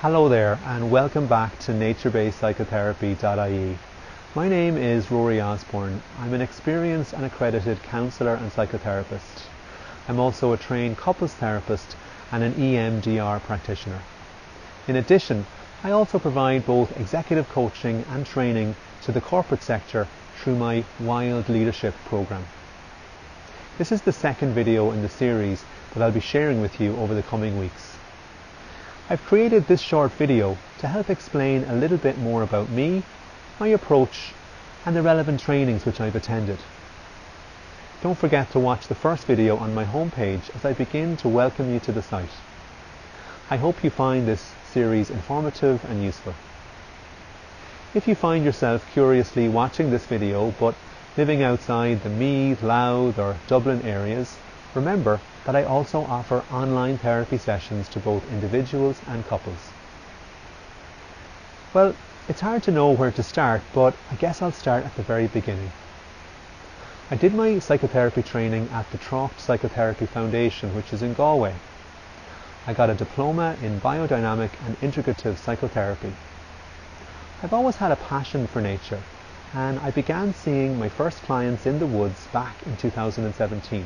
Hello there and welcome back to naturebased-psychotherapy.ie. My name is Rory Osborne. I'm an experienced and accredited counsellor and psychotherapist. I'm also a trained couples therapist and an EMDR practitioner. In addition, I also provide both executive coaching and training to the corporate sector through my Wild Leadership program. This is the second video in the series that I'll be sharing with you over the coming weeks. I've created this short video to help explain a little bit more about me, my approach, and the relevant trainings which I've attended. Don't forget to watch the first video on my homepage as I begin to welcome you to the site. I hope you find this series informative and useful. If you find yourself curiously watching this video but living outside the Meath, Louth or Dublin areas, remember that I also offer online therapy sessions to both individuals and couples. Well, it's hard to know where to start, but I guess I'll start at the very beginning. I did my psychotherapy training at the Drogheda Psychotherapy Foundation, which is in Galway. I got a diploma in biodynamic and integrative psychotherapy. I've always had a passion for nature, and I began seeing my first clients in the woods back in 2017.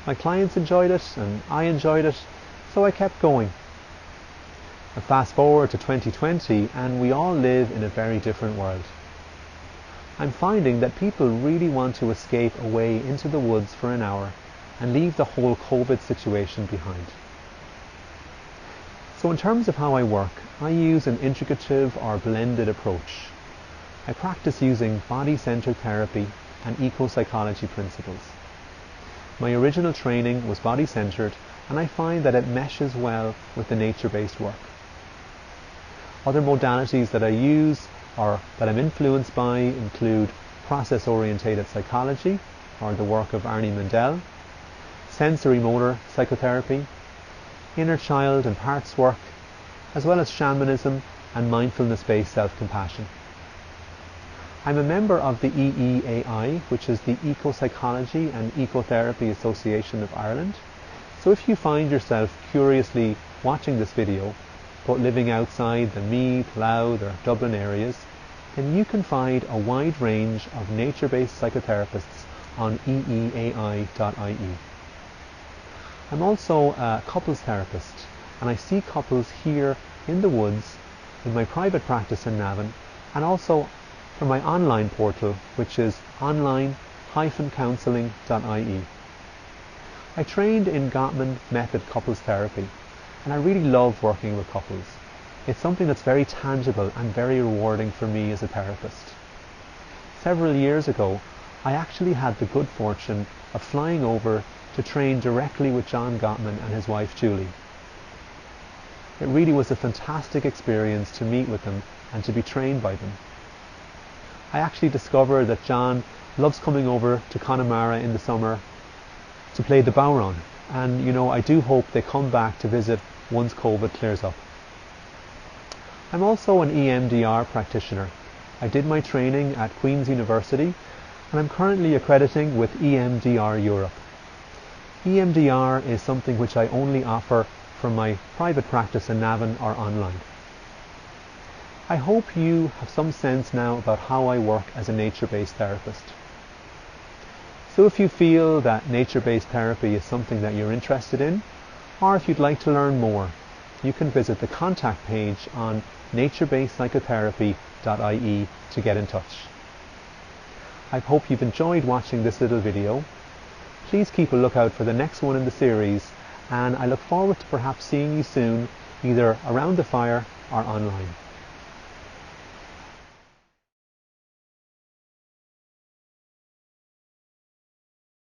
My clients enjoyed it and I enjoyed it, so I kept going. And fast forward to 2020 and we all live in a very different world. I'm finding that people really want to escape away into the woods for an hour and leave the whole COVID situation behind. So in terms of how I work, I use an integrative or blended approach. I practice using body-centered therapy and eco-psychology principles. My original training was body-centered and I find that it meshes well with the nature-based work. Other modalities that I use or that I'm influenced by include process-orientated psychology, or the work of Arnie Mindell, sensory-motor psychotherapy, inner child and parts work, as well as shamanism and mindfulness-based self-compassion. I'm a member of the EEAI, which is the Eco-Psychology and Ecotherapy Association of Ireland. So if you find yourself curiously watching this video, but living outside the Meath, Louth or Dublin areas, then you can find a wide range of nature-based psychotherapists on eeai.ie. I'm also a couples therapist, and I see couples here in the woods in my private practice in Navan, and also from my online portal, which is online-counselling.ie. I trained in Gottman method couples therapy, and I really love working with couples. It's something that's very tangible and very rewarding for me as a therapist. Several years ago, I actually had the good fortune of flying over to train directly with John Gottman and his wife Julie. It really was a fantastic experience to meet with them and to be trained by them. I actually discovered that John loves coming over to Connemara in the summer to play the Bowron, and I do hope they come back to visit once COVID clears up. I'm also an EMDR practitioner. I did my training at Queen's University and I'm currently accrediting with EMDR Europe. EMDR is something which I only offer from my private practice in Navan or online. I hope you have some sense now about how I work as a nature-based therapist. So if you feel that nature-based therapy is something that you're interested in, or if you'd like to learn more, you can visit the contact page on naturebased-psychotherapy.ie to get in touch. I hope you've enjoyed watching this little video. Please keep a lookout for the next one in the series, and I look forward to perhaps seeing you soon, either around the fire or online.